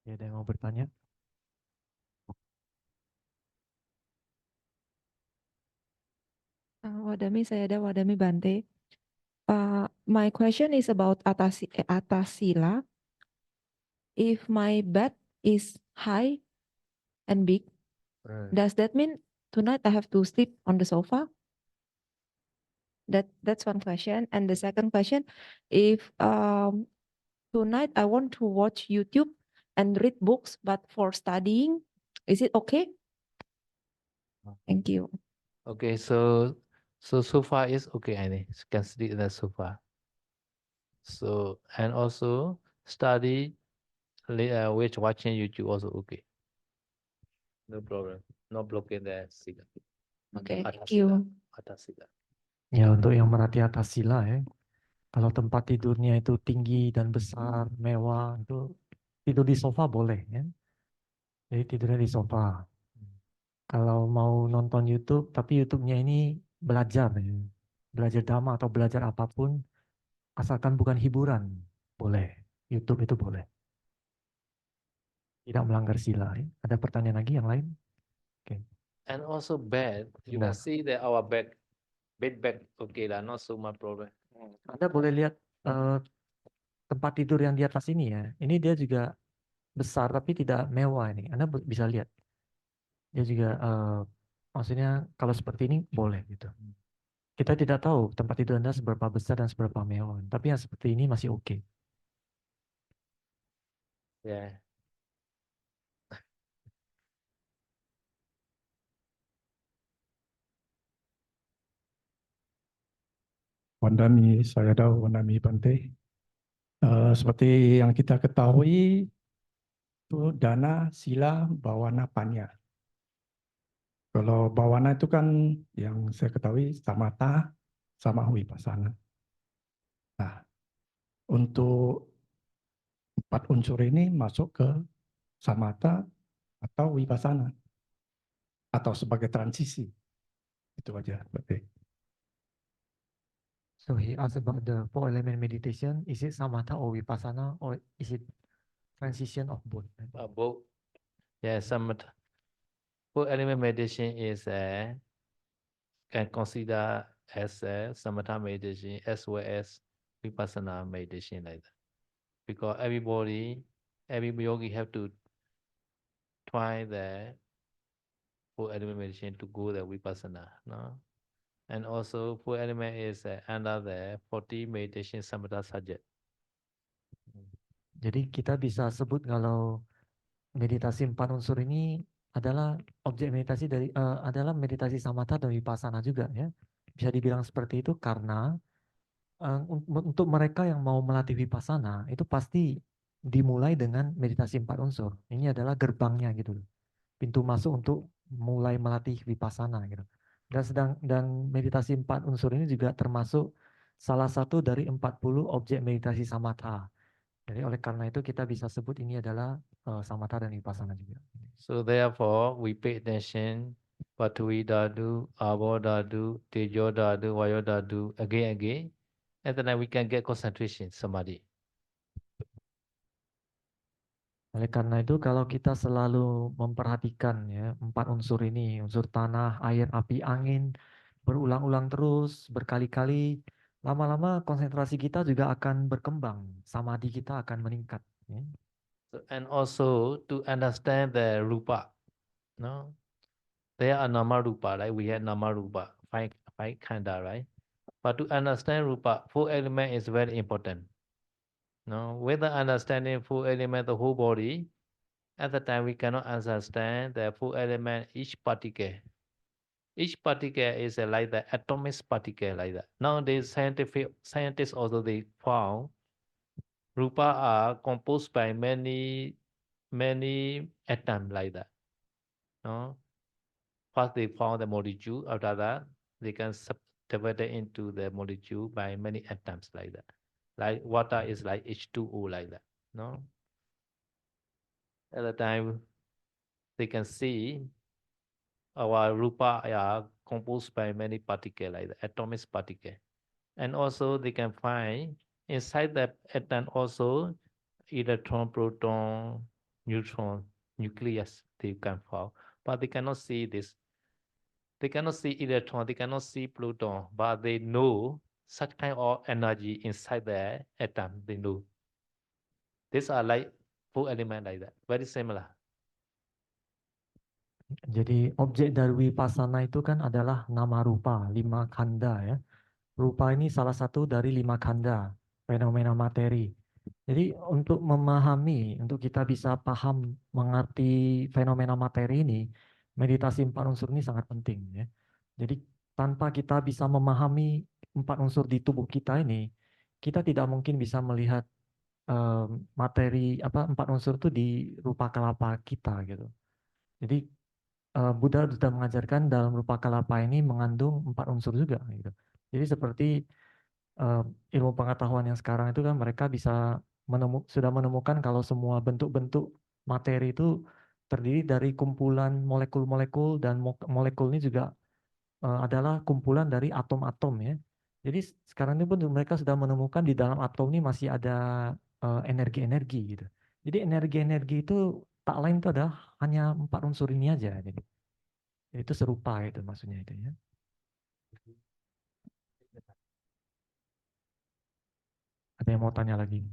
Ada yang mau bertanya? Wadami, saya ada Wadami Bante. My question is about Atasila. If my bed is high and big, does that mean tonight I have to sleep on the sofa? That's one question. And the second question, if tonight I want to watch YouTube and read books, but for studying, is it okay? Thank you. Okay, so sofa is okay, I think. You can sleep in the sofa. So and also study which watching YouTube also okay. No problem. No blocking the sila. Okay, thank Atas you. sila. Ya, untuk yang merhati atas sila ya. Kalau tempat tidurnya itu tinggi dan besar, mewah, itu tidur di sofa boleh ya. Jadi tidurnya di sofa. Kalau mau nonton YouTube, tapi YouTube-nya ini belajar ya. Belajar dhamma atau belajar apapun, asalkan bukan hiburan, boleh. YouTube itu boleh. Tidak melanggar sila. Ya. Ada pertanyaan lagi yang lain? Oke. And also bed, you can see that our bed okay lah, not so much problem. Anda boleh lihat tempat tidur yang di atas ini ya. Ini dia juga besar tapi tidak mewah ini. Anda bisa lihat. Dia juga maksudnya kalau seperti ini boleh gitu. Kita tidak tahu tempat tidur Anda seberapa besar dan seberapa mewah. Tapi yang seperti ini masih oke. Yeah. Wandami, saya tahu Wandami Bante. Seperti yang kita ketahui, itu dana, sila, bawana, panya. Kalau bawana itu kan yang saya ketahui samatha sama wipasana. Nah, untuk empat unsur ini masuk ke samatha atau wipasana atau sebagai transisi. Itu aja, berarti. So he asked about the four element meditation. Is it samatha or vipassana or is it transition of both? Both. Yeah, some four element meditation is can consider as samatha meditation as well as vipassana meditation like that. Because every yogi have to try the four element meditation to go the vipassana, no? And also four element is under the 40 meditation samatha subject. Jadi kita bisa sebut kalau meditasi empat unsur ini adalah objek meditasi dari adalah meditasi samatha dan vipassana juga ya. Bisa dibilang seperti itu karena untuk mereka yang mau melatih vipassana itu pasti dimulai dengan meditasi empat unsur. Ini adalah gerbangnya gitu loh. Pintu masuk untuk mulai melatih vipassana gitu. Dan meditasi empat unsur ini juga termasuk salah satu dari 40 objek meditasi samatha. Jadi oleh karena itu kita bisa sebut ini adalah samatha dan vipassana juga. So therefore we pay attention Patui Dadu, Abo Dadu, Tejo Dadu, Vayo Dadu again. And then we can get concentration, samadhi. Oleh karena itu kalau kita selalu memperhatikan ya empat unsur ini, unsur tanah, air, api, angin, berulang-ulang terus, berkali-kali, lama-lama konsentrasi kita juga akan berkembang, samadhi kita akan meningkat. Ya. So, and also to understand the rupa, no? There are nama rupa, right? We have nama rupa, five khanda, right? But to understand rupa, four element is very important. No, without understanding four element, the whole body, at the time we cannot understand the four element, each particle. Each particle is like the atomic particle like that. Nowadays, scientists also they found rupa are composed by many atoms like that. No, first they found the molecule. After that, they can subdivide it into the molecule by many atoms like that. Like water is like H2O like that. No, at the time they can see our rupa are composed by many particles like the atomic particle. And also they can find inside the atom also electron, proton, neutron, nucleus, they can fall, but they cannot see this. They cannot see electron, they cannot see proton, but they know such kind of energy inside the atom. They know. These are like four elements like that, very similar. Jadi objek dari Vipassana itu kan adalah nama rupa, 5 khandha ya. Rupa ini salah satu dari 5 khandha, fenomena materi. Jadi untuk memahami, untuk kita bisa paham, mengerti fenomena materi ini, meditasi 4 unsur ini sangat penting ya. Jadi tanpa kita bisa memahami 4 unsur di tubuh kita ini, kita tidak mungkin bisa melihat materi 4 unsur itu di rupa kalapa kita gitu. Jadi Buddha sudah mengajarkan dalam rupa kalapa ini mengandung 4 unsur juga gitu. Jadi seperti ilmu pengetahuan yang sekarang itu kan mereka bisa sudah menemukan kalau semua bentuk-bentuk materi itu terdiri dari kumpulan molekul-molekul, dan molekul ini juga adalah kumpulan dari atom-atom ya. Jadi sekarang ini pun mereka sudah menemukan di dalam atom ini masih ada energi-energi gitu. Jadi energi-energi itu tak lain itu adalah hanya 4 unsur ini aja. Jadi itu serupa itu maksudnya itu ya. Ada yang mau tanya lagi?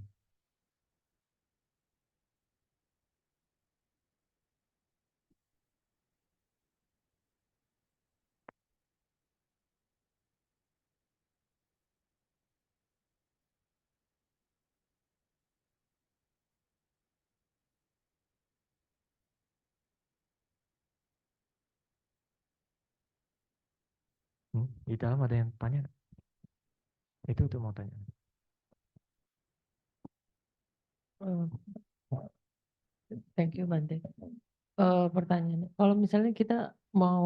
Di dalam ada yang tanya? Itu tuh mau tanya. Thank you Bante. Pertanyaannya, kalau misalnya kita mau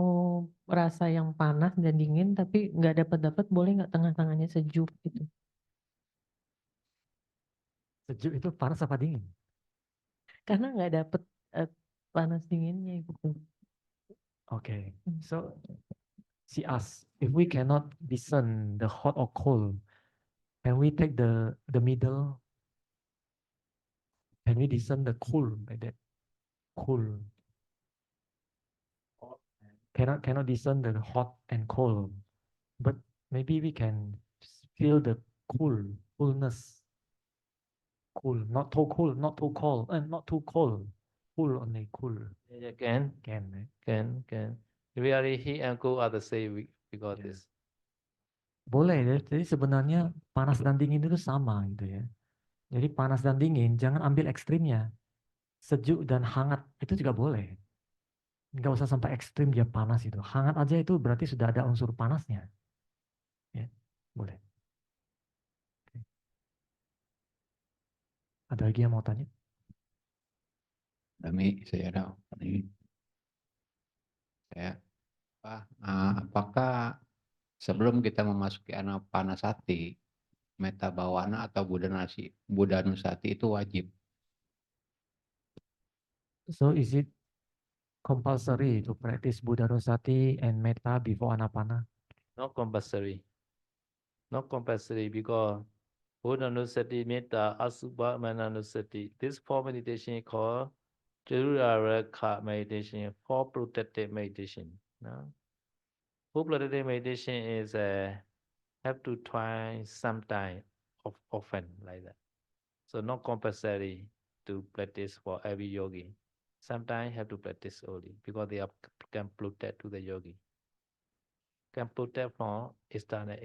rasa yang panas dan dingin tapi nggak dapat boleh nggak tengah-tengahnya sejuk gitu? Sejuk itu panas apa dingin? Karena nggak dapat panas dinginnya gitu. Okay, so she asks, if we cannot discern the hot or cold, can we take the middle? Can we discern the cool like that? Cool. Cannot discern the hot and cold, but maybe we can feel the coolness. Cool, not too cool, not too cold, and not too cold. Cool only cool. Yeah, Can. can. Really, heat and cold are the same. We got Yeah. this. Boleh ya. Jadi sebenarnya panas dan dingin itu sama gitu ya. Jadi panas dan dingin jangan ambil ekstrimnya. Sejuk dan hangat itu juga boleh. Nggak usah sampai ekstrim dia panas itu. Hangat aja itu berarti sudah ada unsur panasnya. Ya, boleh. Oke. Ada lagi yang mau tanya? Dami, saya ada ini. Apakah sebelum kita memasuki anapanasati, metta bhawana atau buddhanusati itu wajib? So is it compulsory to practice buddhanusati and metta before anapana? Not compulsory. Not compulsory because Buddhanusati, Metta, Asubha, Mananusati. This four meditation called Tiruraraka meditation, four protective meditation. No? Four protective meditation is have to try sometime, often like that. So not compulsory to practice for every yogi. Sometimes have to practice only because they are can protect to the yogi. Can protect from external.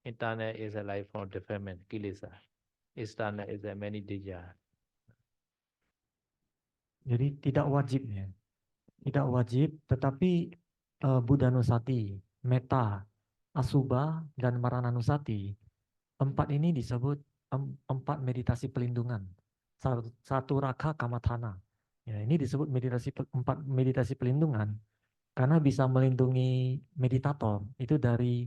Internal is a life from defilement, kilesa. External is a many desire. Jadi tidak wajib ya. Tidak wajib, tetapi buddhanusati, metta, asubha, dan marananusati, 4 ini disebut 4 meditasi pelindungan. Satu raka kamathana. Ya, ini disebut 4 meditasi pelindungan karena bisa melindungi meditator itu dari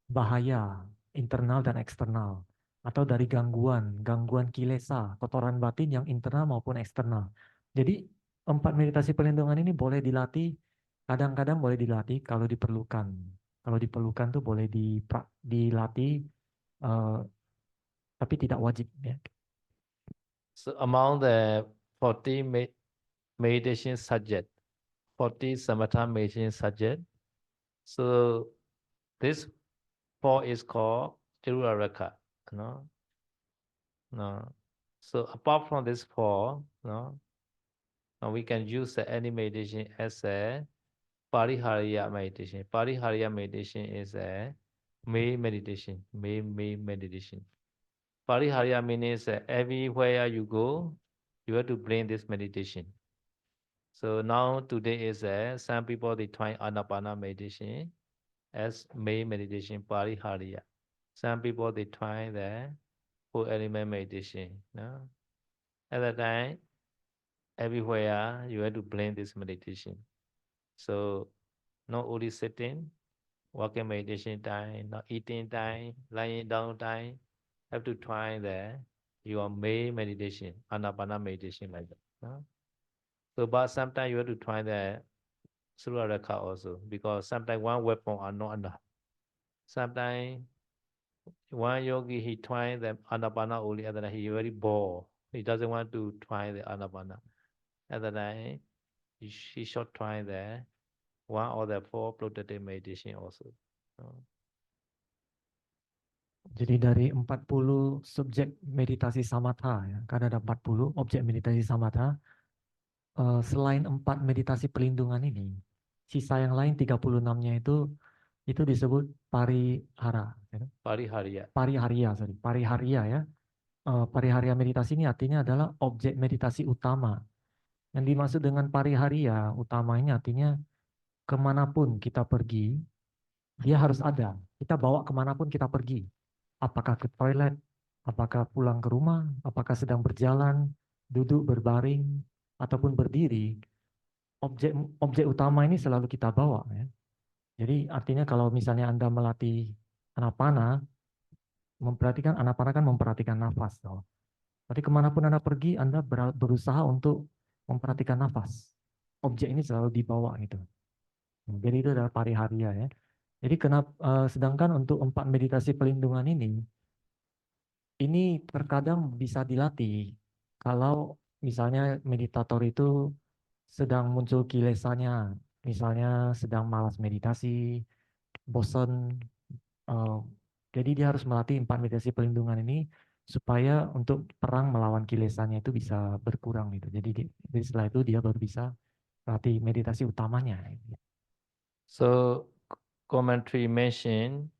bahaya internal dan eksternal, atau dari gangguan kilesa, kotoran batin yang internal maupun eksternal. Jadi 4 meditasi pelindungan ini boleh dilatih, kadang-kadang boleh dilatih kalau diperlukan. Kalau diperlukan tuh boleh dilatih, tapi tidak wajib ya. So among the 40 meditation subject, 40 samatha meditation subject. So this 4 is called Tiruraraka. No? No. So apart from this 4, no, we can use any meditation as a Parihariya meditation. Parihariya meditation is a May meditation. May meditation. Parihariya means everywhere you go, you have to bring this meditation. So now today is some people they try Anapana meditation as May meditation, Parihariya. Some people they try the 4 element meditation. No? At that time, everywhere you have to bring this meditation. So not only sitting, walking meditation time, not eating time, lying down time, have to try your May meditation, Anapana meditation like that. No? So but sometimes you have to try the Suraraka also, because sometimes one weapon are not enough. Sometimes one yogi he try the Anapana only, and then he very bored. He doesn't want to try the Anapana. And then he should try the one or the 4 protective meditation also. Jadi dari 40 subjek meditasi samatha, ya, kan ada 40 objek meditasi samatha, selain 4 meditasi pelindungan ini, sisa yang lain 36-nya itu disebut parihara. Ya. Parihariya ya. Parihariya meditasi ini artinya adalah objek meditasi utama. Yang dimaksud dengan parihariya utama ini artinya kemanapun kita pergi, dia harus ada. Kita bawa kemanapun kita pergi. Apakah ke toilet, apakah pulang ke rumah, apakah sedang berjalan, duduk, berbaring, ataupun berdiri, objek utama ini selalu kita bawa. Ya. Jadi artinya kalau misalnya Anda melatih anapana, anapana kan memperhatikan nafas. So. Jadi kemanapun Anda pergi, Anda berusaha untuk memperhatikan nafas. Objek ini selalu dibawa gitu. Jadi itu adalah parihariya ya. Jadi sedangkan untuk 4 meditasi pelindungan ini terkadang bisa dilatih kalau misalnya meditator itu sedang muncul kilesanya, misalnya sedang malas meditasi, bosan, jadi dia harus melatih 4 meditasi pelindungan ini supaya untuk perang melawan kilesanya itu bisa berkurang gitu. Jadi setelah itu dia baru bisa latih meditasi utamanya. So commentary mention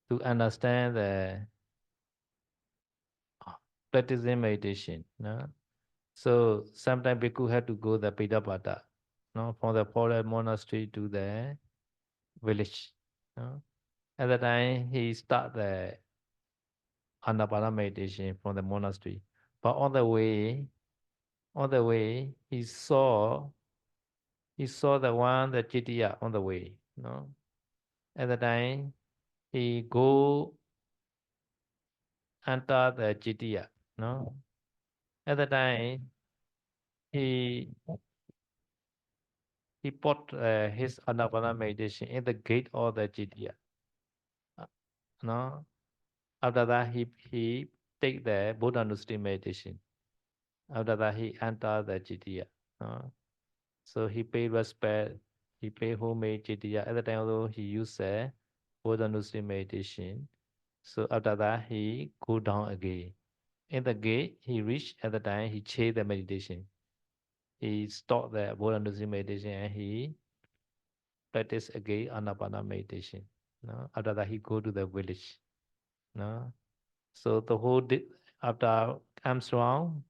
to understand the practicing meditation. No? So sometimes bhikkhu have to go the Pidapata, no? From the forest monastery to the village. No? At that time he start the Anapana meditation from the monastery. But on the way he saw the one, the Jitiya on the way. No? At the time he go enter the Jitiya. No? At the time he put his Anapana meditation in the gate of the Jitiya. No? After that he take the Buddha Nusri meditation. After that he enter the Jitiya. No? So he paid respect, he paid homage Jitiya. At the time although he used Buddha Nusri meditation. So after that he go down again. In the gate he reached, at the time he changed the meditation. He stopped the Buddha Nusri meditation and he practice again Anapana meditation. No? After that he go to the village. No? So the whole day, after Armstrong,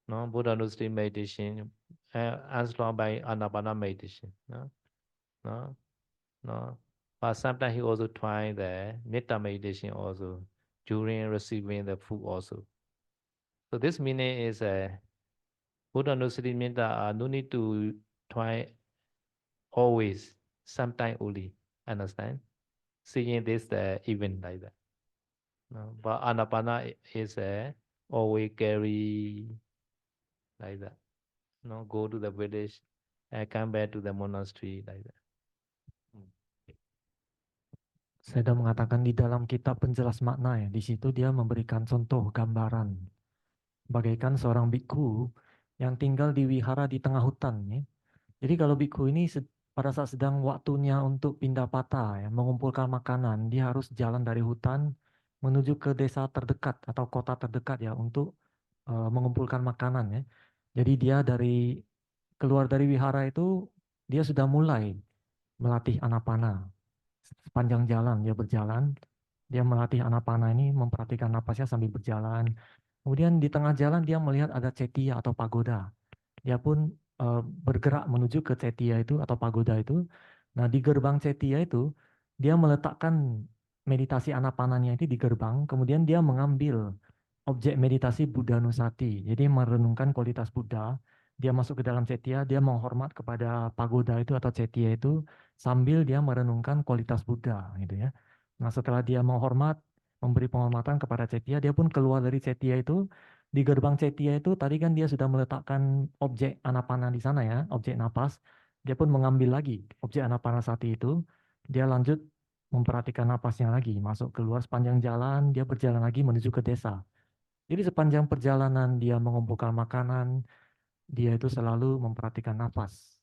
no, Buddha Nusri meditation, Armstrong by Anapana meditation. No? No? No? But sometimes he also try the Metta meditation also during receiving the food also. So this meaning is Buddha Nusri Metta no need to try always, sometime only. Understand? Seeing this event like that. No? But Anapana is always carry like that. No? Go to the village and come back to the monastery like that. Saya sudah mengatakan di dalam kitab penjelas makna ya, di situ dia memberikan contoh gambaran bagaikan seorang bikku yang tinggal di wihara di tengah hutan. Ya. Jadi kalau bhikkhu ini pada saat sedang waktunya untuk pindah patah, ya, mengumpulkan makanan, dia harus jalan dari hutan menuju ke desa terdekat atau kota terdekat ya untuk mengumpulkan makanan ya. Jadi dia keluar dari wihara itu dia sudah mulai melatih anapana. Sepanjang jalan dia berjalan, dia melatih anapana ini memperhatikan napasnya sambil berjalan. Kemudian di tengah jalan dia melihat ada cetia atau pagoda. Dia pun bergerak menuju ke cetia itu atau pagoda itu. Nah, di gerbang cetia itu dia meletakkan meditasi anapananya itu di gerbang, kemudian dia mengambil objek meditasi Buddha Nusati. Jadi merenungkan kualitas Buddha. Dia masuk ke dalam cetia, dia menghormat kepada pagoda itu atau cetia itu sambil dia merenungkan kualitas Buddha gitu ya. Nah, setelah dia menghormat, memberi penghormatan kepada cetia, dia pun keluar dari cetia itu. Di gerbang cetia itu tadi kan dia sudah meletakkan objek anapana di sana ya, objek napas. Dia pun mengambil lagi objek anapanasati itu. Dia lanjut memperhatikan napasnya lagi, masuk keluar sepanjang jalan, dia berjalan lagi menuju ke desa. Jadi sepanjang perjalanan dia mengumpulkan makanan, dia itu selalu memperhatikan napas.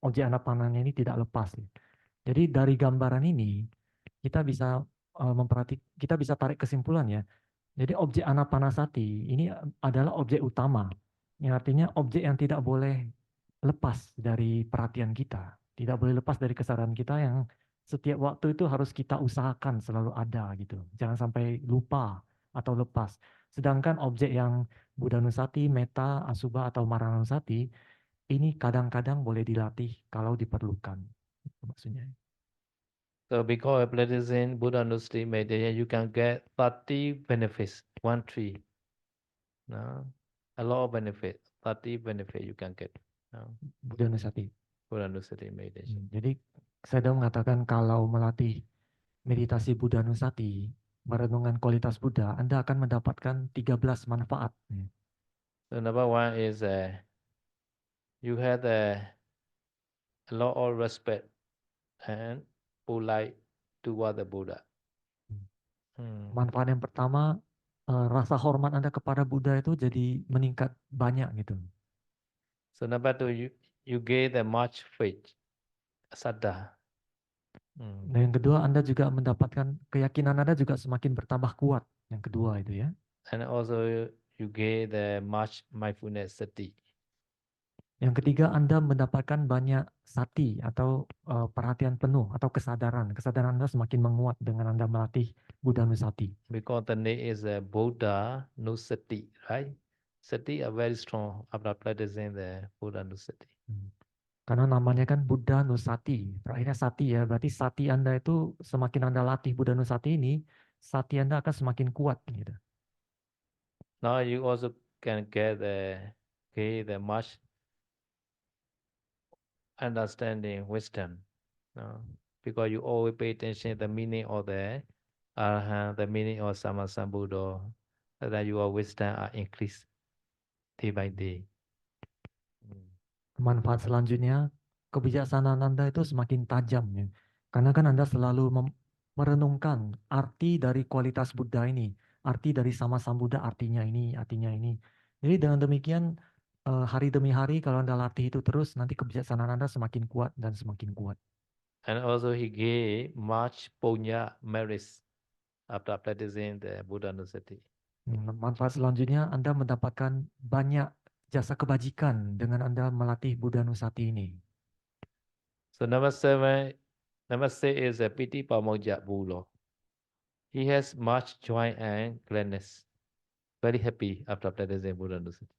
Objek anapananya ini tidak lepas. Jadi dari gambaran ini kita bisa kita bisa tarik kesimpulan ya. Jadi objek anapanasati ini adalah objek utama. Yang artinya objek yang tidak boleh lepas dari perhatian kita. Tidak boleh lepas dari kesadaran kita yang setiap waktu itu harus kita usahakan selalu ada gitu. Jangan sampai lupa atau lepas. Sedangkan objek yang Buddha Nusati, Metta, Asubha atau Maranusati ini kadang-kadang boleh dilatih kalau diperlukan. Itu maksudnya. So because of practicing Buddha Nusati meditation, you can get 30 benefits, 1 tree. No? A lot of benefit, 30 benefit you can get. No? Buddha Nusati. Buddha Nusati meditation. Jadi saya sudah mengatakan kalau melatih meditasi Buddha Nusati, merenungkan kualitas Buddha, Anda akan mendapatkan 13 manfaat. So number 1 is you have a lot of respect and polite toward the Buddha. Manfaat yang pertama, rasa hormat Anda kepada Buddha itu jadi meningkat banyak gitu. So number 2, you gain the much faith, saddha. Dan yang kedua, Anda juga mendapatkan keyakinan Anda juga semakin bertambah kuat. Yang kedua itu ya. And also you gain the much mindfulness sati. Yang ketiga, Anda mendapatkan banyak sati atau perhatian penuh atau kesadaran. Kesadaran Anda semakin menguat dengan Anda melatih Buddha Nusati. Because the name is Buddha Nusati, right? Sati are very strong after practicing the Buddha Nusati. Karena namanya kan Buddha Nusati. Terakhirnya sati ya, berarti sati Anda itu semakin Anda latih Buddha Nusati ini, sati Anda akan semakin kuat gitu. Now you also can get the much understanding wisdom, no? Because you always pay attention to the meaning of the Arahant, the meaning of Sammasambuddha, so that your wisdom are increased day by day. Manfaat selanjutnya, kebijaksanaan Anda itu semakin tajam ya. Karena kan Anda selalu merenungkan arti dari kualitas Buddha ini, arti dari Sammasambuddha artinya ini, artinya ini. Jadi dengan demikian hari demi hari kalau Anda latih itu terus, nanti kebijaksanaan Anda semakin kuat dan semakin kuat. And also he gave much punya merits after practicing the Buddha Nusati. Manfaat selanjutnya Anda mendapatkan banyak jasa kebajikan dengan Anda melatih Buddha Nusati ini. So number 6 is a piti pamoja bulo. He has much joy and gladness. Very happy after practicing Buddha Nusati.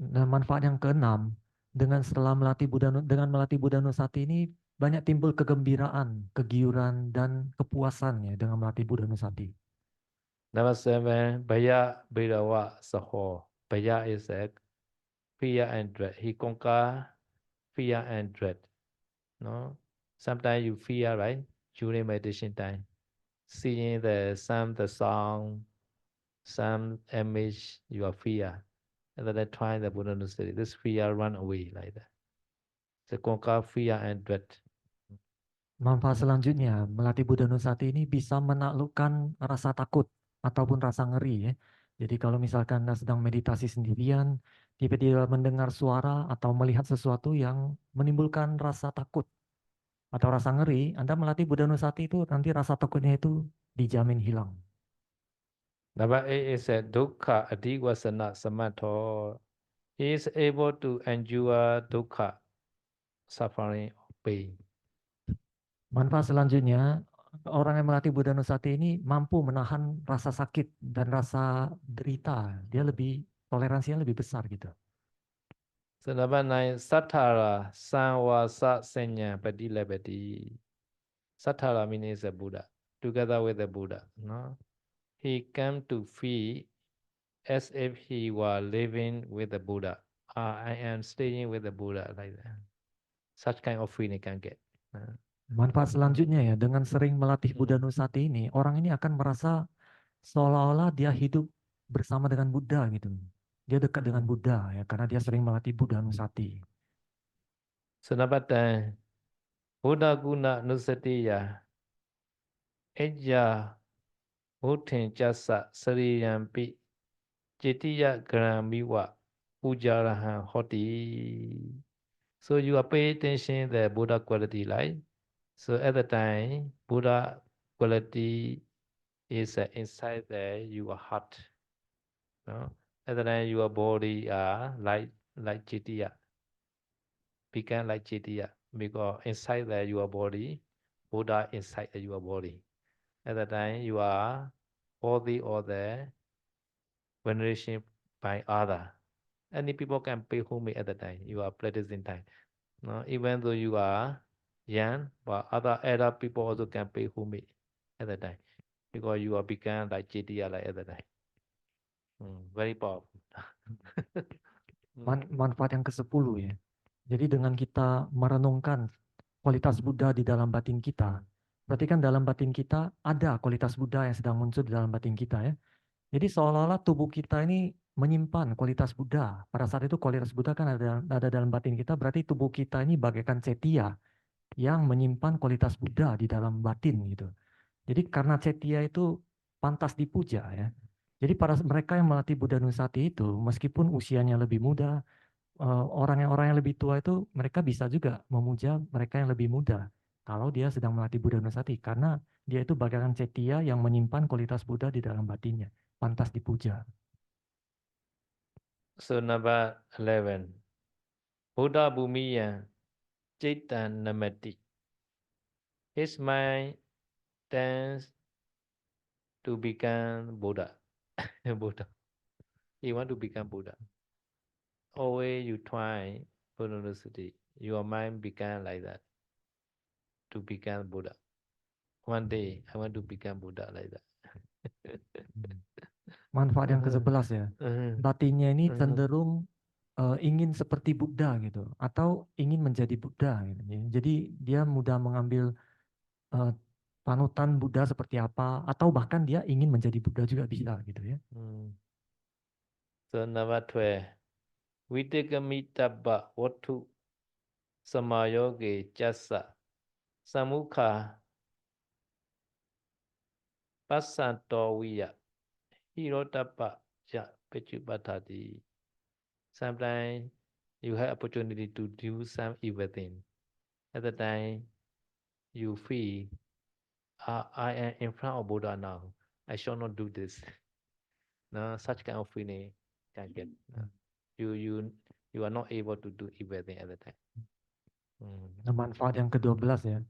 Dan manfaat yang keenam, dengan melatih Buddha Nusati ini banyak timbul kegembiraan, kegiuran dan kepuasan ya dengan melatih Buddha Nusati. Number 7, Baya Birawa Saho. Baya is a fear and dread. He conquer fear and dread. No, sometimes you fear, right? During meditation time, seeing the sound, some image, you are fear. And then trying the Buddha Nusati, this fear run away like that. So conquer fear and dread. Manfaat selanjutnya, melatih Buddha Nusati ini bisa menaklukkan rasa takut ataupun rasa ngeri ya. Jadi kalau misalkan Anda sedang meditasi sendirian, tiba-tiba mendengar suara atau melihat sesuatu yang menimbulkan rasa takut atau rasa ngeri, Anda melatih Buddha Nusati itu nanti rasa takutnya itu dijamin hilang. Number 8 is a dukkha adivasana samatho. He is able to endure dukkha, suffering or pain. Manfaat selanjutnya, orang yang melatih Buddha Nusati ini mampu menahan rasa sakit dan rasa derita. Dia lebih, toleransinya lebih besar gitu. So number 9, sattara samvasa senya padilabati. Sattara means a Buddha, together with the Buddha. No? He came to feel as if he were living with the Buddha. I am staying with the Buddha, like that. Such kind of feeling can get. Manfaat selanjutnya ya, dengan sering melatih Buddha Nusati ini, orang ini akan merasa seolah-olah dia hidup bersama dengan Buddha gitu. Dia dekat dengan Buddha ya, karena dia sering melatih Buddha Nusati. So number 10, Buddha guna nusatiya. Ejja Bhutin jasa sariyampi Jetiya gramiwa Ujarahan hoti. So you are paying attention the Buddha quality, right? So at the time, Buddha quality is inside your heart. No? At the time, your body are like Jetiya, become like Jetiya, because inside your body, Buddha inside your body. At the time, you are worthy of the veneration by other. Any people can pay homage at the time. You are practicing time. No, even though you are young, but other people also can pay homage at the time because you are become like JDR like at the time. Very powerful. Manfaat yang ke-10 ya. Jadi dengan kita merenungkan kualitas Buddha di dalam batin kita, berarti kan dalam batin kita ada kualitas Buddha yang sedang muncul di dalam batin kita ya. Jadi seolah-olah tubuh kita ini menyimpan kualitas Buddha. Pada saat itu kualitas Buddha kan ada dalam batin kita, berarti tubuh kita ini bagaikan cetia yang menyimpan kualitas Buddha di dalam batin gitu. Jadi karena cetia itu pantas dipuja ya. Jadi para mereka yang melatih Buddha Nusati itu, meskipun usianya lebih muda, orang yang lebih tua itu mereka bisa juga memuja mereka yang lebih muda kalau dia sedang melatih Buddha Nusati, karena dia itu bagaikan cetia yang menyimpan kualitas Buddha di dalam batinnya, pantas dipuja. So number 11, Buddha Bhumiya Chaitan Namati. His mind tends to become Buddha. Buddha. He want to become Buddha. Always you try Buddhacity, your mind become like that. To become Buddha. One day I want to become Buddha like that. Manfaat yang ke-11 ya, batinnya ini cenderung ingin seperti Buddha gitu, atau ingin menjadi Buddha gitu. Jadi dia mudah mengambil panutan Buddha seperti apa, atau bahkan dia ingin menjadi Buddha juga bisa gitu ya. So number 12, Vitakami tabba watu samayoge jasa samukha pasantowiya hirotapa ja pechupatati. Sometimes you have opportunity to do some evil thing. At the time, you feel, I am in front of Buddha now. I shall not do this. No, such kind of feeling can get. You are not able to do evil thing at the time. Nah, manfaat yang ke-12 ya,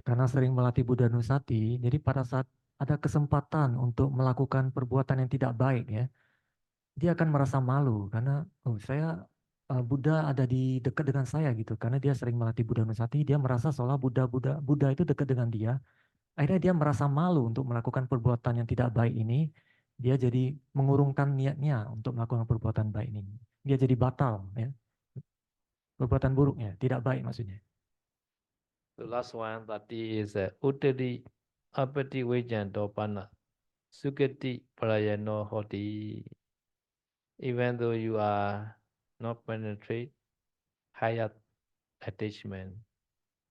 karena sering melatih Buddha Nusati, jadi pada saat ada kesempatan untuk melakukan perbuatan yang tidak baik ya, dia akan merasa malu karena Buddha ada di dekat dengan saya gitu, karena dia sering melatih Buddha Nusati, dia merasa seolah Buddha itu dekat dengan dia. Akhirnya dia merasa malu untuk melakukan perbuatan yang tidak baik ini. Dia jadi mengurungkan niatnya untuk melakukan perbuatan baik ini. Dia jadi batal ya. Perbuatan buruknya, tidak baik maksudnya. The last one that is Uttari Apati Vijantopana Sukati Parayano Hoti. Even though you are not penetrate higher attachment,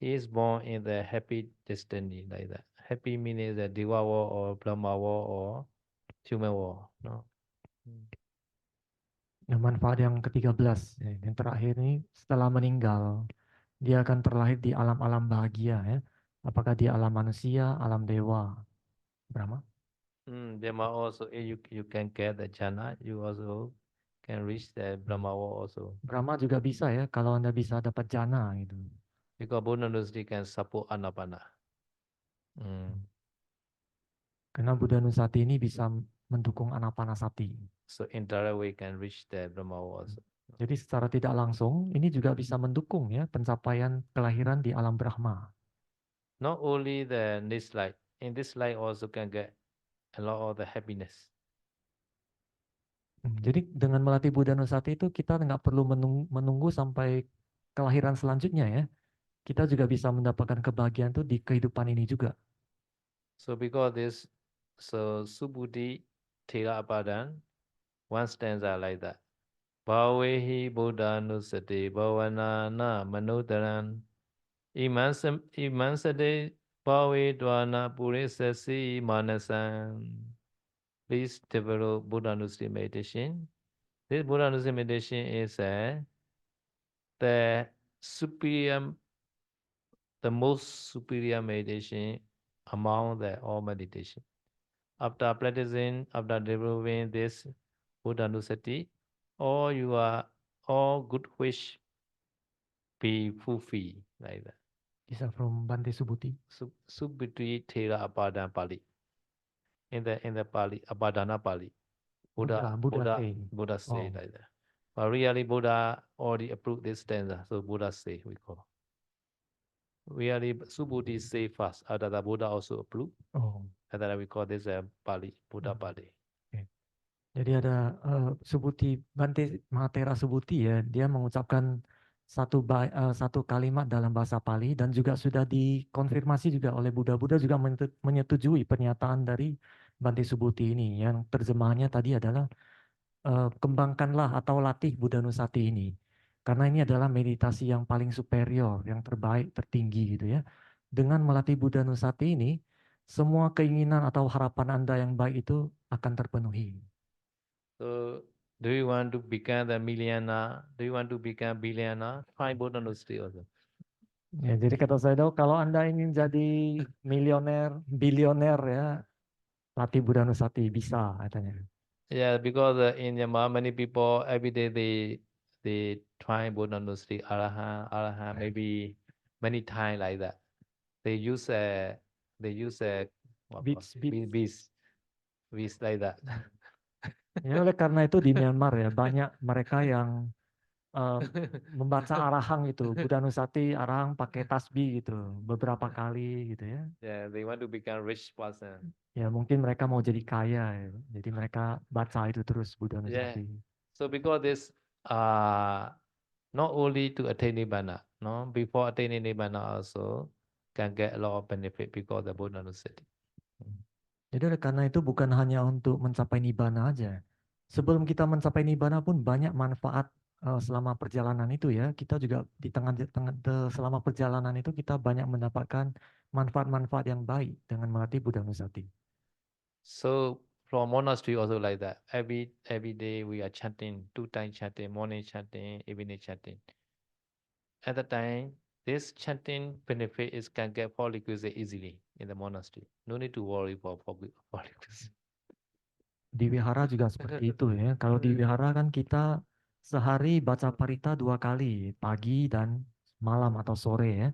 he is born in the happy destiny like that. Happy meaning the Diva world or Brahma world or human world. No, Nah, manfaat yang ke-13, ya, yang terakhir ini setelah meninggal, dia akan terlahir di alam-alam bahagia ya. Apakah di alam manusia, alam dewa? Brahma? There are also, if you can get the jhana, you also can reach the Brahma world also. Brahma juga bisa ya, kalau Anda bisa dapat jana gitu. Because Buddha Nusati can support Anapana. Karena Buddha Nusati ini bisa mendukung Anapanasati. So indirect way can reach the Brahma world also. Jadi secara tidak langsung ini juga bisa mendukung ya pencapaian kelahiran di alam Brahma. Not only the this life, in this life also can get a lot of the happiness. Jadi dengan melatih Buddha Nusati itu kita nggak perlu menunggu sampai kelahiran selanjutnya ya. Kita juga bisa mendapatkan kebahagiaan itu di kehidupan ini juga. So because this, so Subhuti Thera Apadan, one stanza like that. Bhavehi Buddha Nusati Bhavana na Manodaran Imansade Bhave Dwana Purisasi Manasan. Please develop Buddha Nusati meditation. This Buddha Nusati meditation is the superior, the most superior meditation among the all meditation. After practicing, after developing this Buddha Nusati, all good wish be fulfilled like that. Bisa from Bante Subhuti. Subhuti Thera Apadan Pali. In the Pali, Apadana Pali. Buddha say. Buddha say Oh. like that. But really Buddha already approved this stanza, so Buddha say we call. Really Subhuti say first, after that Buddha also approved. Oh. And then we call this Pali, Buddha Pali. Jadi ada Subhuti, Bante Mahathera Subhuti ya, dia mengucapkan satu kalimat dalam bahasa Pali dan juga sudah dikonfirmasi juga oleh Buddha. Buddha juga menyetujui pernyataan dari Bante Subhuti ini yang terjemahannya tadi adalah kembangkanlah atau latih Buddha Nusati ini. Karena ini adalah meditasi yang paling superior, yang terbaik, tertinggi gitu ya. Dengan melatih Buddha Nusati ini, semua keinginan atau harapan Anda yang baik itu akan terpenuhi. So, do you want to become the millionaire? Do you want to become billionaire? Try Buddha Nusati also. Ya, jadi kata saya tahu kalau Anda ingin jadi milioner, bilioner ya, latih Buddha Nusati bisa katanya. Yeah, because in Myanmar many people every day they try Buddha Nusati, Arahant, maybe many times like that. They use beats like that. Ya, oleh karena itu di Myanmar ya banyak mereka yang membaca arahang itu, Buddha Nusati, arahang pakai tasbih gitu, beberapa kali gitu ya. Yeah, they want to become rich person. Ya mungkin mereka mau jadi kaya ya. Jadi mereka baca itu terus Buddha Yeah. Nusati. So because this not only to attain Nibbana, no, before attaining Nibbana also can get a lot of benefit because the Buddha Nusati. Jadi oleh karena itu bukan hanya untuk mencapai nibbana aja. Sebelum kita mencapai nibbana pun banyak manfaat selama perjalanan itu ya. Kita juga di selama perjalanan itu kita banyak mendapatkan manfaat-manfaat yang baik dengan melatih Buddha Nusati. So from monastery also like that. Every day we are chanting, 2 times chanting, morning chanting, evening chanting. At the time, this chanting benefit is can get for requisite easily in the monastery. No need to worry for requisite. Di wihara juga seperti itu ya. Kalau di wihara kan kita sehari baca parita 2 kali, pagi dan malam atau sore ya.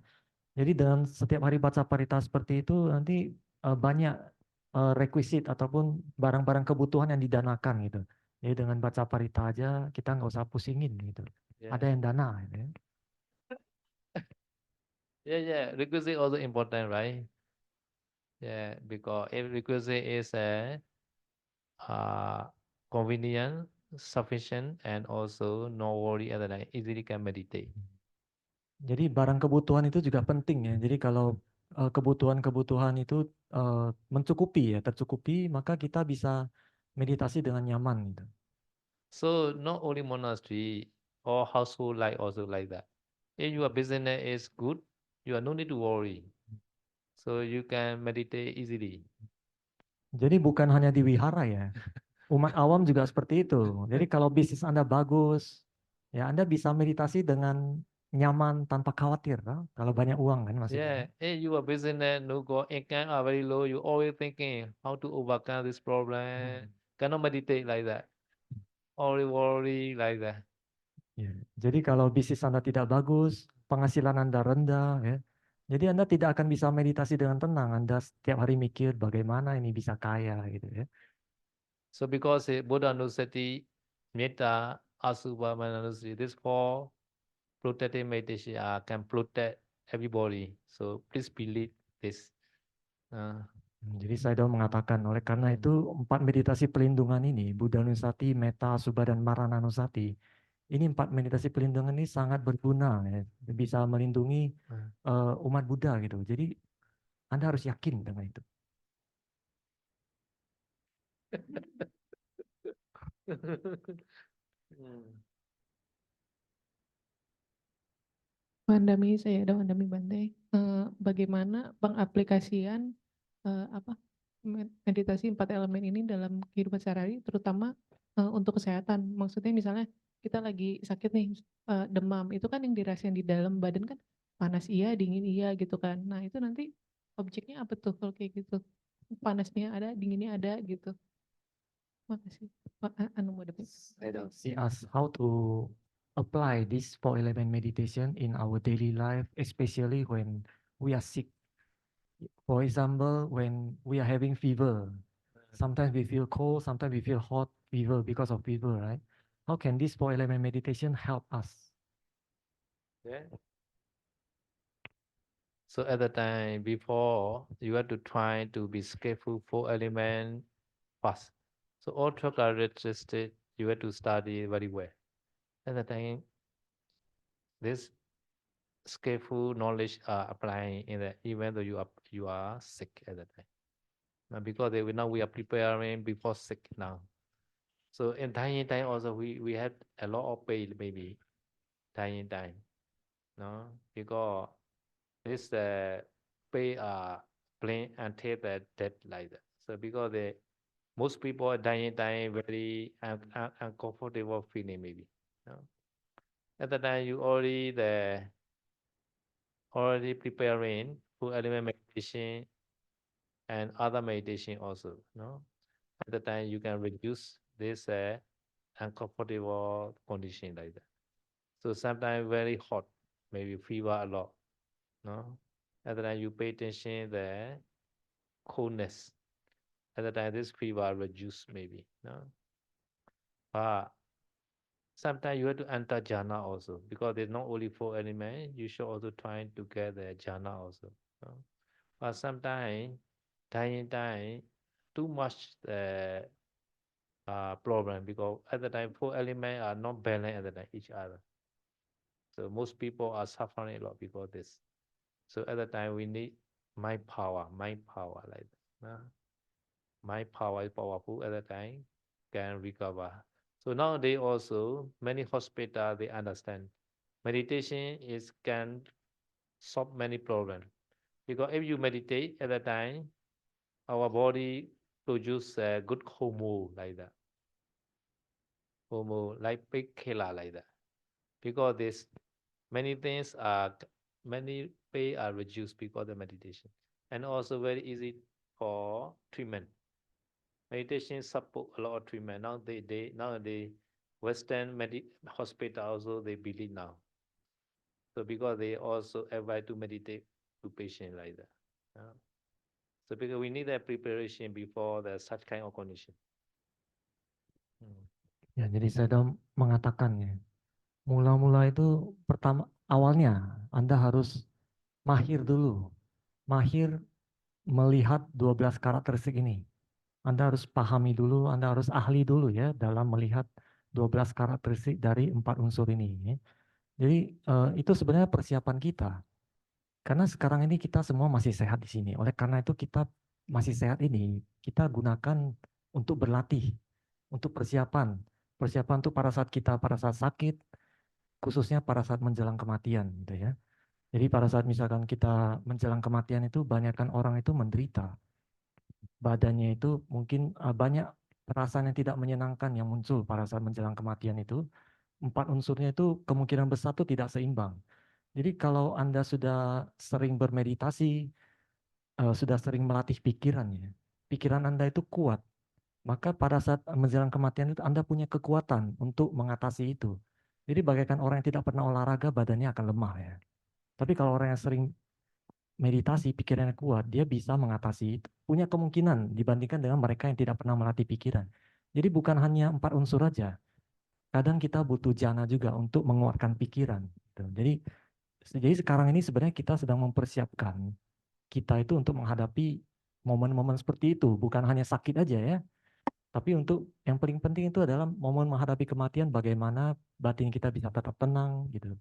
Jadi dengan setiap hari baca parita seperti itu nanti banyak requisit ataupun barang-barang kebutuhan yang didanakan gitu. Jadi dengan baca parita aja kita nggak usah pusingin gitu. Yeah. Ada yang dana gitu ya. Yeah. Requisite also important, right? Yeah, because if requisite is convenient, sufficient, and also no worry other than easily can meditate. Jadi barang kebutuhan itu juga penting ya. Jadi kalau kebutuhan-kebutuhan itu mencukupi ya, tercukupi, maka kita bisa meditasi dengan nyaman gitu. So not only monastery or household life also like that. If your business is good, you are no need to worry. So you can meditate easily. Jadi bukan hanya di wihara ya. Umat awam juga seperti itu. Jadi kalau bisnis Anda bagus, ya Anda bisa meditasi dengan nyaman tanpa khawatir, kan? Kalau banyak uang kan maksudnya. Yeah, you are business, no go income are very low. You always thinking how to overcome this problem. Cannot meditate like that. Always worry like that. Ya, jadi kalau bisnis Anda tidak bagus, penghasilan Anda rendah, ya. Jadi Anda tidak akan bisa meditasi dengan tenang. Anda setiap hari mikir bagaimana ini bisa kaya gitu ya. So because Buddha Nusati, Metta, Asubha, Mananusati, this four protective meditation can protect everybody. So please believe this. Jadi Sayadaw mengatakan, oleh karena itu 4 meditasi pelindungan ini, Buddha Nusati, Metta, Asubha, dan Marana Nusati, ini 4 meditasi pelindungan ini sangat berguna, ya. Bisa melindungi umat Buddha gitu. Jadi Anda harus yakin dengan itu. Mandami saya ada Mandami Bante. Bagaimana pengaplikasian meditasi 4 elemen ini dalam kehidupan sehari-hari, terutama untuk kesehatan. Maksudnya misalnya kita lagi sakit nih, demam, itu kan yang dirasain di dalam badan kan panas iya, dingin iya gitu kan. Nah itu nanti objeknya apa tuh kalau kayak gitu? Panasnya ada, dinginnya ada gitu. Makasih. Anu mau dapat. See us how to apply this 4 element meditation in our daily life, especially when we are sick. For example, when we are having fever, sometimes we feel cold, sometimes we feel hot fever because of fever, right? How can this 4 element meditation help us? Yeah. So at the time before, you have to try to be skillful 4 element first. So all 12 characteristics you have to study very well. At the time, this skillful knowledge are applying in the even though you are sick at the time. Now, because now we are preparing before sick now. So in dying time also we had a lot of pain maybe dying time. No, because this pain are playing until the death like that. So because most people are dying very uncomfortable feeling maybe. No? At the time you already preparing full element meditation and other meditation also. No, at the time you can reduce this uncomfortable condition like that. So sometimes very hot, maybe fever a lot. No, at the time you pay attention the coldness. At the time this fever reduce maybe. No, but sometimes you have to enter jhana also because there's not only 4 elements. You should also try to get the jhana also. No? But sometimes dying time too much problem because at the time 4 elements are not balanced at the time each other. So most people are suffering a lot because this. So at the time we need mind power like that. Mind power is powerful at the time can recover. So nowadays also many hospitals they understand meditation can solve many problems because if you meditate at the time our body produce a good hormone like that. Hormone like big killer like that. Because this many things many pain are reduced because of meditation. And also very easy for treatment. Meditation support a lot of treatment. Nowadays Western hospital also they believe now. So because they also advise to meditate to patient like that. So because we need a preparation before the such kind of condition. Ya, jadi saya mengatakan ya, mula-mula itu awalnya Anda harus mahir dulu, mahir melihat 12 karakteristik ini. Anda harus pahami dulu, Anda harus ahli dulu ya dalam melihat 12 karakteristik dari 4 unsur ini. Ya. Jadi itu sebenarnya persiapan kita. Karena sekarang ini kita semua masih sehat di sini. Oleh karena itu kita masih sehat ini, kita gunakan untuk berlatih, untuk persiapan. Persiapan itu pada saat sakit, khususnya pada saat menjelang kematian gitu ya. Jadi pada saat misalkan kita menjelang kematian itu banyakkan orang itu menderita. Badannya itu mungkin banyak perasaan yang tidak menyenangkan yang muncul pada saat menjelang kematian itu, 4 unsurnya itu kemungkinan besar itu tidak seimbang. Jadi kalau Anda sudah sering bermeditasi, sudah sering melatih pikirannya, pikiran Anda itu kuat, maka pada saat menjelang kematian itu Anda punya kekuatan untuk mengatasi itu. Jadi bagaikan orang yang tidak pernah olahraga, badannya akan lemah ya. Tapi kalau orang yang sering meditasi, pikirannya kuat, dia bisa mengatasi itu. Punya kemungkinan dibandingkan dengan mereka yang tidak pernah melatih pikiran. Jadi bukan hanya 4 unsur aja. Kadang kita butuh jana juga untuk menguatkan pikiran. Gitu. Jadi sekarang ini sebenarnya kita sedang mempersiapkan kita itu untuk menghadapi momen-momen seperti itu. Bukan hanya sakit aja ya. Tapi untuk yang paling penting itu adalah momen menghadapi kematian, bagaimana batin kita bisa tetap tenang gitu.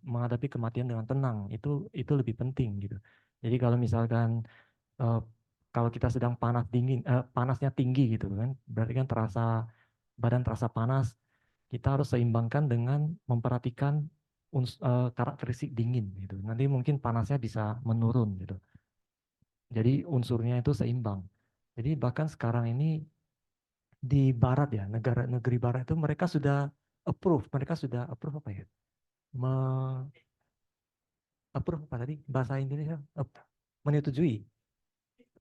Menghadapi kematian dengan tenang itu lebih penting gitu. Jadi kalau misalkan kalau kita sedang panasnya tinggi gitu kan, berarti kan badan terasa panas, kita harus seimbangkan dengan memperhatikan karakteristik dingin gitu. Nanti mungkin panasnya bisa menurun gitu. Jadi unsurnya itu seimbang. Jadi bahkan sekarang ini di barat ya, negeri barat itu mereka sudah approve apa ya? Approve apa tadi? Bahasa Indonesia menyetujui.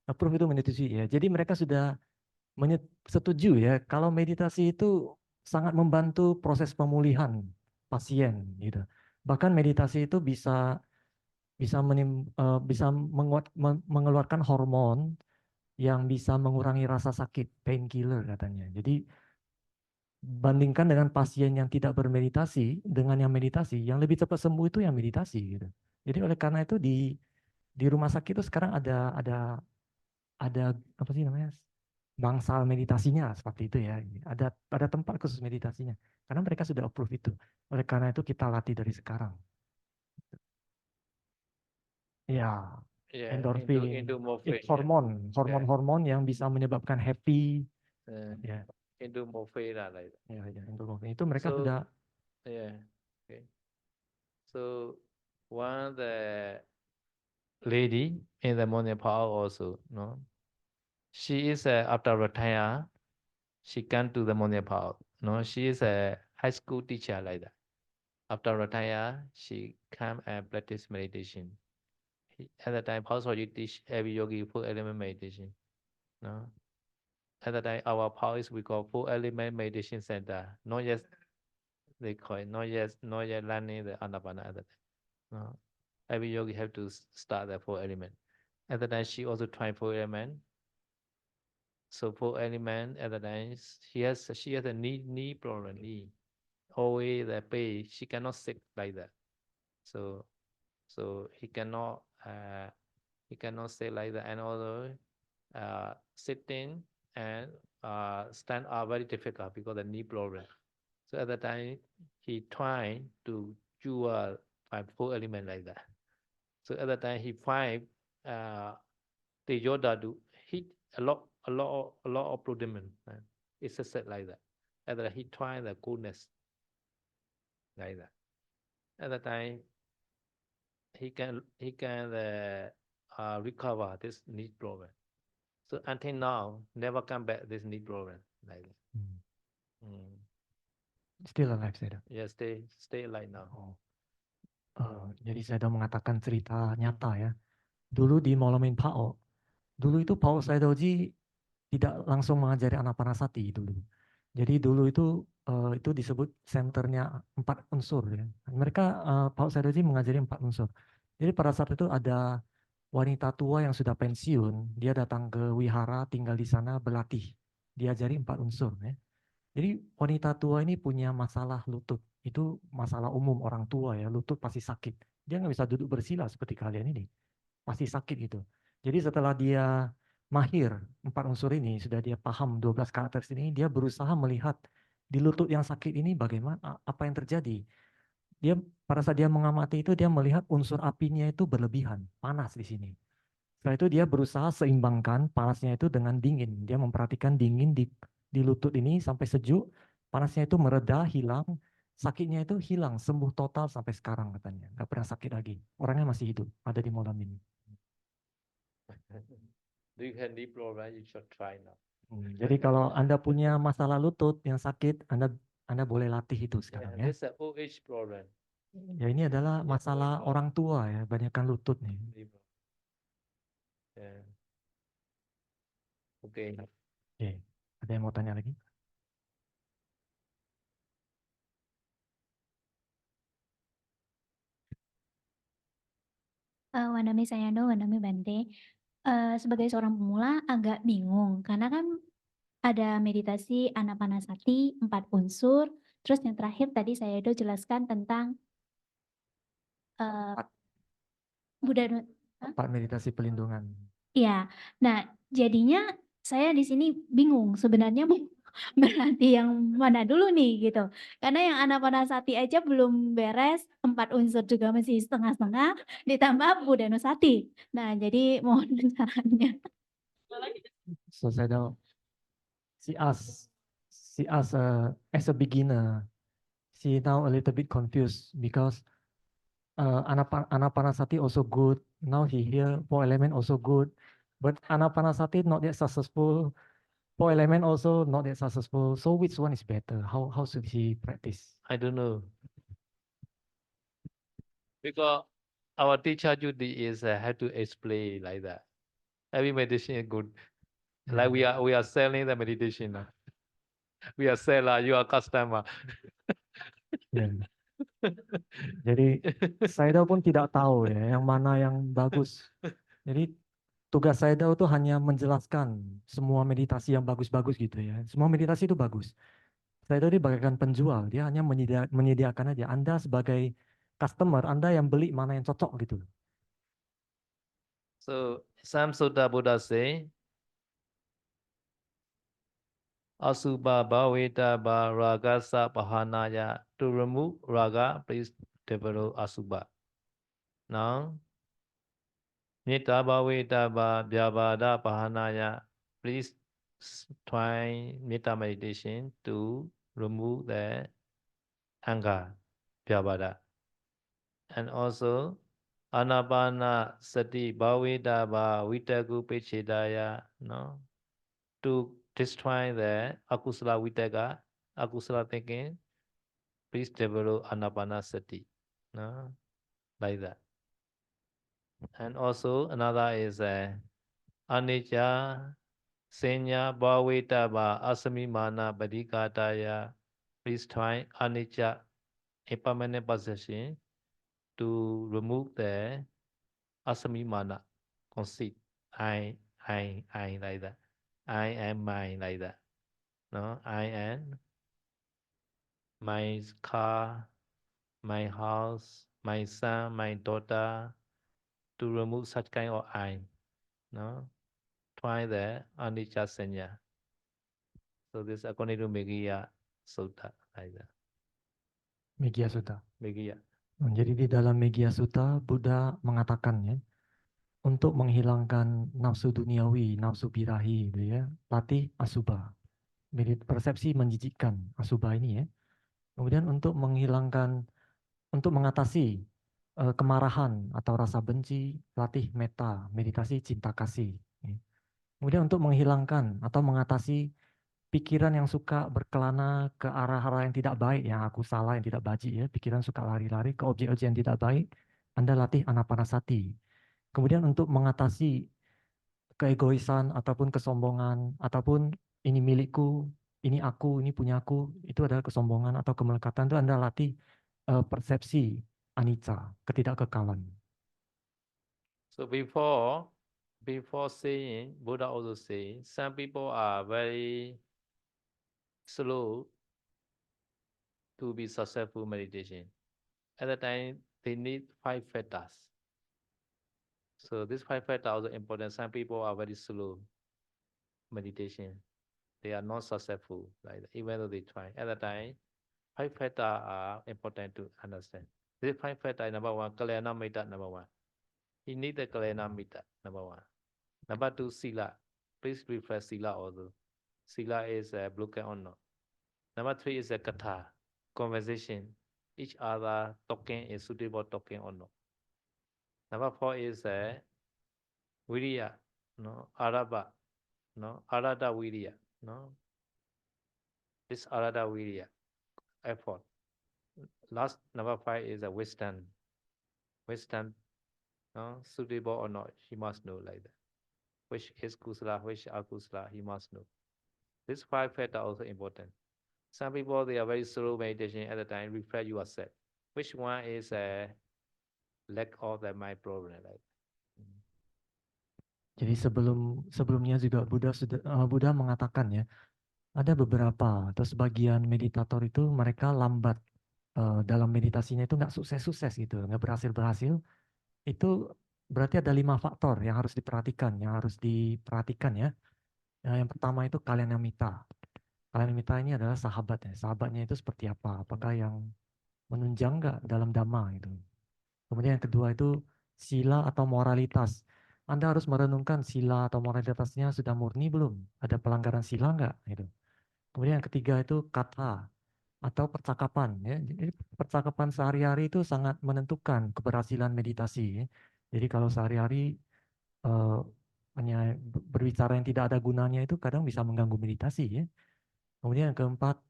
Approve itu menyetujui ya. Jadi mereka sudah setuju ya kalau meditasi itu sangat membantu proses pemulihan pasien gitu. Bahkan meditasi itu bisa mengeluarkan hormon yang bisa mengurangi rasa sakit, painkiller katanya. Jadi bandingkan dengan pasien yang tidak bermeditasi dengan yang meditasi, yang lebih cepat sembuh itu yang meditasi gitu. Jadi oleh karena itu di rumah sakit itu sekarang ada apa sih namanya? Bangsal meditasinya seperti itu ya. Ada tempat khusus meditasinya. Karena mereka sudah approve itu. Oleh karena itu kita latih dari sekarang. Ya, Yeah, endorfin, endorphin, itu hormon yang bisa menyebabkan happy. Ya, endorphin lah like that. ya, endorfin itu mereka So, sudah. yeah, okay. So one the lady in the Nepal also, no, she is after retire, she come to the Nepal. No, she is a high school teacher like that. After retire, she come and practice meditation. At the time, also you teach every yogi full element meditation. No, at the time our powers we call full element meditation center. Not yet they call it, not yet learning the Anapana at the time. No, every yogi have to start the full element. At the time, she also tried full element. So full element at the time, she has a knee problem, knee. Always the pain, she cannot sit like that. So he cannot sit like that, and also sitting and stand are very difficult because the knee problem. So at the time, he tried to do a full element like that. So at the time, he find the Yoda do hit a lot of problem. It's a set like that. At the he try the coolness like that. At the time, he can recover this knee problem. So until now, never come back this knee problem like that. Still alive saya. Yeah, stay like now. Jadi saya sudah mengatakan cerita nyata ya. Dulu di Monumen Pao, dulu itu Pao Sayadaw-ji tidak langsung mengajari Anapanasati dulu. Jadi dulu itu disebut senternya 4 unsur ya. Mereka Pao Sayadaw-ji mengajari 4 unsur. Jadi pada saat itu ada wanita tua yang sudah pensiun, dia datang ke wihara, tinggal di sana berlatih. Diajari 4 unsur ya. Jadi wanita tua ini punya masalah lutut. Itu masalah umum orang tua ya, lutut pasti sakit. Dia nggak bisa duduk bersila seperti kalian ini. Pasti sakit gitu. Jadi setelah dia mahir 4 unsur ini, sudah dia paham 12 karakter ini, dia berusaha melihat di lutut yang sakit ini bagaimana, apa yang terjadi. Dia pada saat dia mengamati itu, dia melihat unsur apinya itu berlebihan, panas di sini. Setelah itu dia berusaha seimbangkan panasnya itu dengan dingin. Dia memperhatikan dingin di lutut ini sampai sejuk, panasnya itu mereda, hilang, sakitnya itu hilang, sembuh total sampai sekarang katanya. Nggak pernah sakit lagi. Orangnya masih hidup, ada di Molam ini. Do you have knee problem? You should try now. Jadi kalau Anda punya masalah lutut yang sakit, Anda boleh latih itu Yeah, sekarang ya. this is an old age problem. Ya ini adalah masalah orang tua ya, banyakkan lutut nih. Yeah. Okay. Oke, ada yang mau tanya lagi? Wanami Sayando, Wanami Bante. Sebagai seorang pemula agak bingung karena kan ada meditasi Anapanasati 4 unsur, terus yang terakhir tadi Sayado jelaskan tentang Empat. Buddha. Pak meditasi pelindungan. Iya. Nah, jadinya saya di sini bingung sebenarnya mau berarti yang mana dulu nih gitu. Karena yang Anapanasati aja belum beres, 4 unsur juga masih setengah-setengah, ditambah Buddhanusati. Nah, jadi mohon sarannya. So Sayadaw, see us as a beginner, she now a little bit confused because Anapanasati also good. Now he hear 4 element also good, but Anapanasati not yet successful. 4 element also not yet successful. So which one is better? How should he practice? I don't know. Because our teacher duty is how to explain like that. Every meditation is good. Like we are selling the meditation. We are seller, you are customer. Ya. Jadi Sayadaw pun tidak tahu ya yang mana yang bagus. Jadi tugas Sayadaw itu hanya menjelaskan semua meditasi yang bagus-bagus gitu ya. Semua meditasi itu bagus. Sayadaw ini bagaikan penjual, dia hanya menyediakan aja. Anda sebagai customer, Anda yang beli mana yang cocok gitu. So some Sutta Buddha say, Asubha Bhaveta Ba Ragasa Pahanaya. To remove Raga, please develop Asubha. Now, Nita Bhaveta Ba Vyavada Pahanaya. Please try Nita meditation to remove the anger, Vyavada. And also, Anapana Sati Bhaveta Ba Vitagu Pechedaya. No? To destroy the akusala vitaka, akusala thinking, please develop anapanasati, no? Like that. And also another is anicca, senya, bhaveta, asami mana, badikataya. Please try anicca, impermanent possession, to remove the asami mana, conceit, I, like that. I am mine, like that. No, I am my car, my house, my son, my daughter, to remove such kind of I. No, try the anicca sanya. So this according to Meghiya Sutta, like that. Meghiya Sutta. Meghiya. Jadi di dalam Meghiya Sutta, Buddha mengatakan ya, untuk menghilangkan nafsu duniawi, nafsu birahi, gitu ya, latih asubha. Persepsi menjijikkan asubha ini ya. Kemudian untuk mengatasi kemarahan atau rasa benci, latih metta, meditasi cinta kasih. Ya. Kemudian untuk menghilangkan atau mengatasi pikiran yang suka berkelana ke arah-arah yang tidak baik, yang aku salah, yang tidak baji ya, pikiran suka lari-lari ke objek-objek yang tidak baik, Anda latih anapanasati. Kemudian untuk mengatasi keegoisan ataupun kesombongan ataupun ini milikku, ini aku, ini punya aku, itu adalah kesombongan atau kemelekatan, itu Anda latih persepsi anicca, ketidakkekalan. So before saying, Buddha also say, some people are very slow to be successful meditation. At the time, they need 5 factors. So these 5 factors are also important. Some people are very slow meditation. They are not successful, like that, even though they try. At the time, 5 factors are important to understand. These 5 factors, number 1, Kalyana Metta, number 1. You need the Kalyana Metta, number 1. Number 2, Sila. Please refresh Sila also. Sila is broken or not. Number 3 is a Katha, conversation. Each other talking is suitable talking or not. Number 4 is Viriya, no, Arabha, no, arada virya, no. This arada virya, effort. Last number 5 is a wisdom. Wisdom, no, suitable or not, he must know like that. Which is kusala, which akusala, he must know. These 5 factors are also important. Some people, they are very slow meditation at the time, reflect yourself. Which one is a lack of the mind problem? Like Jadi sebelumnya juga Buddha mengatakan ya, ada beberapa atau sebagian meditator itu mereka lambat dalam meditasinya itu nggak sukses-sukses gitu, nggak berhasil-berhasil. Itu berarti ada 5 faktor yang harus diperhatikan, ya. Yang pertama itu kalyanamita. Kalyanamita ini adalah sahabatnya. Sahabatnya itu seperti apa? Apakah yang menunjang nggak dalam dhamma itu? Kemudian yang kedua itu sila atau moralitas. Anda harus merenungkan sila atau moralitasnya sudah murni belum? Ada pelanggaran sila nggak? Gitu. Kemudian yang ketiga itu kata atau percakapan. Ya. Jadi percakapan sehari-hari itu sangat menentukan keberhasilan meditasi. Ya. Jadi kalau sehari-hari hanya berbicara yang tidak ada gunanya itu kadang bisa mengganggu meditasi. Ya. Kemudian yang keempat,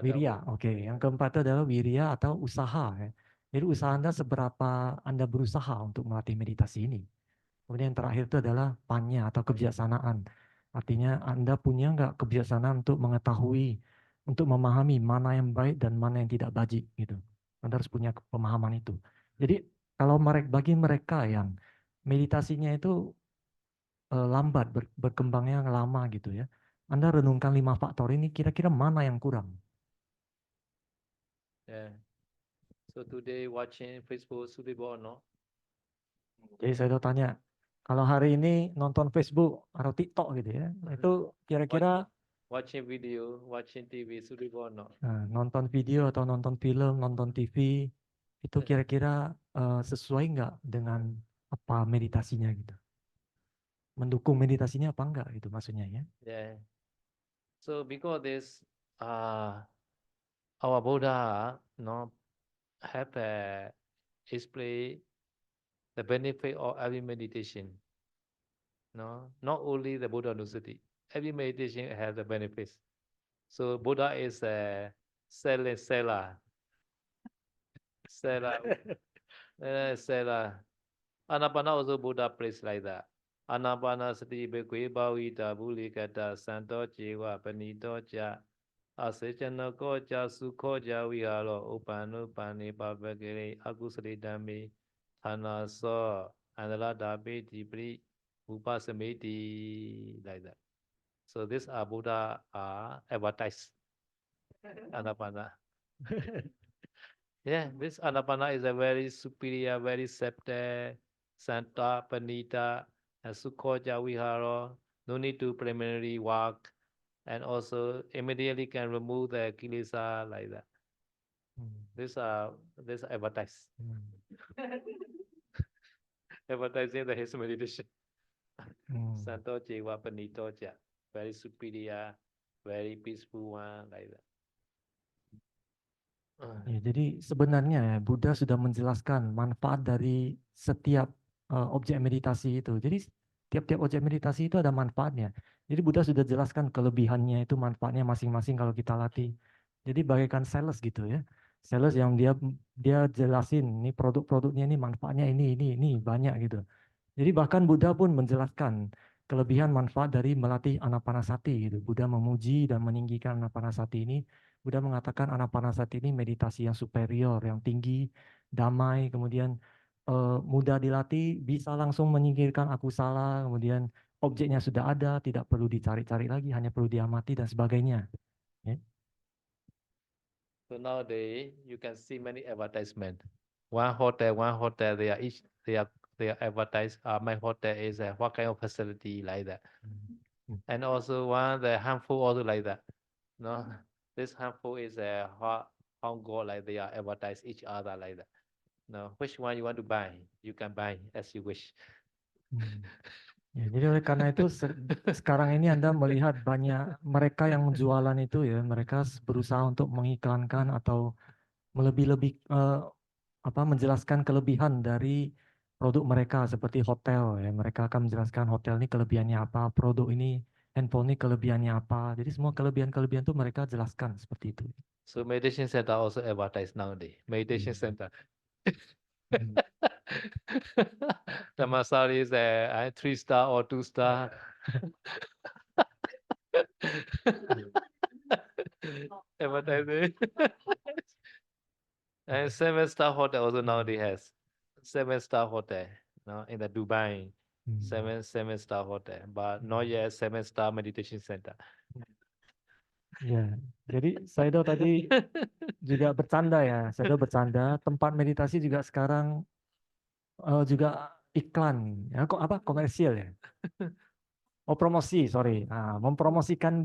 wirya. Oke, yang keempat itu adalah wirya atau usaha. Ya. Jadi usaha Anda seberapa Anda berusaha untuk melatih meditasi ini. Kemudian yang terakhir itu adalah panya atau kebijaksanaan. Artinya Anda punya nggak kebijaksanaan untuk mengetahui, untuk memahami mana yang baik dan mana yang tidak bajik gitu. Anda harus punya pemahaman itu. Jadi kalau bagi mereka yang meditasinya itu lambat, berkembangnya lama gitu ya. Anda renungkan 5 faktor ini, kira-kira mana yang kurang? yeah. So today watching Facebook suitable or not? Jadi saya tuh tanya, kalau hari ini nonton Facebook atau TikTok gitu ya, itu kira-kira watching video, watching TV suitable or not? nonton video atau nonton film, nonton TV, itu kira-kira sesuai nggak dengan apa meditasinya gitu? Mendukung meditasinya apa enggak gitu maksudnya ya? Yeah. So because this, our Buddha, have explain the benefit of every meditation. Not only the Buddha Nusati, every meditation has the benefits. So Buddha is a seller. Anapana also Buddha plays like that. Anapana sati bekwe bawita bulikata santo jiwa panito ja asechana ko ja sukho ja viharo upanu pani papakere akusali dhammi thana so andalata peti pri upasameti like that. So these are Buddha advertised Anapana. Yeah, this Anapana is a very superior, very subtle, Santa, Panita, and Sukhoja Vihara. No need to preliminary work, and also immediately can remove the kilesa like that. This advertise. Advertising the his meditation. Santo Jiva Panito Ja. Very superior, very peaceful one like that. Ya, jadi sebenarnya ya, Buddha sudah menjelaskan manfaat dari setiap objek meditasi itu. Jadi tiap-tiap objek meditasi itu ada manfaatnya. Jadi Buddha sudah jelaskan kelebihannya itu, manfaatnya masing-masing kalau kita latih. Jadi bagaikan sales gitu ya. Sales yang dia jelasin ini produk-produknya ini manfaatnya ini banyak gitu. Jadi bahkan Buddha pun menjelaskan kelebihan manfaat dari melatih anapanasati gitu. Buddha memuji dan meninggikan anapanasati ini. Buddha mengatakan anapanasati ini meditasi yang superior, yang tinggi, damai, kemudian mudah dilatih, bisa langsung menyingkirkan akusala, kemudian objeknya sudah ada, tidak perlu dicari-cari lagi, hanya perlu diamati dan sebagainya. Yeah. So nowadays you can see many advertisement. One hotel, they are advertised. My hotel is what kind of facility like that, and also the harmful also like that. No, this harmful is a Hong Kong like they are advertise each other like that. No, which one you want to buy, you can buy as you wish. Ya, jadi oleh karena itu sekarang ini Anda melihat banyak mereka yang jualan itu ya, mereka berusaha untuk mengiklankan atau lebih menjelaskan kelebihan dari produk mereka seperti hotel ya. Mereka akan menjelaskan hotel ini kelebihannya apa, produk ini handphone ini kelebihannya apa. Jadi semua kelebihan-kelebihan itu mereka jelaskan seperti itu. So meditation center also advertise nowadays. Meditation Hmm. center. Hmm. Dhammasari is a 3-star or 2-star. Advertising. And 7-star hotel also nowadays has 7-star hotel. No, in the Dubai, Hmm. 7-star hotel, but not yet 7-star meditation center. Ya, jadi Saido tadi juga bercanda ya. Saido bercanda. Tempat meditasi juga sekarang juga iklan. Ya, kok apa komersial ya? Oh promosi, sorry. Nah, mempromosikan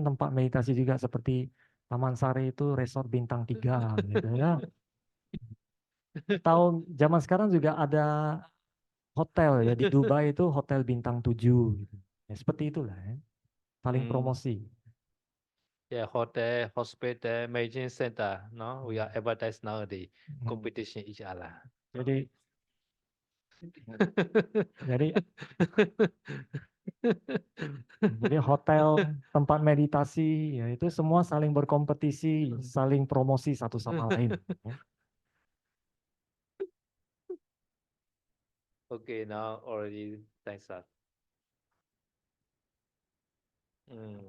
tempat meditasi juga seperti Taman Sari itu resort bintang 3 gitu ya. Atau zaman sekarang juga ada hotel ya di Dubai itu hotel bintang 7 gitu. Ya, seperti itulah ya. Saling Mm. promosi. Yeah, hotel, hospital, meditation center. No, we are advertised nowadays. Hmm. Competition each other. Jadi jadi hotel, tempat meditasi, ya itu semua saling berkompetisi, saling promosi satu sama lain. Ya. Okay, now already thanks us. Mm.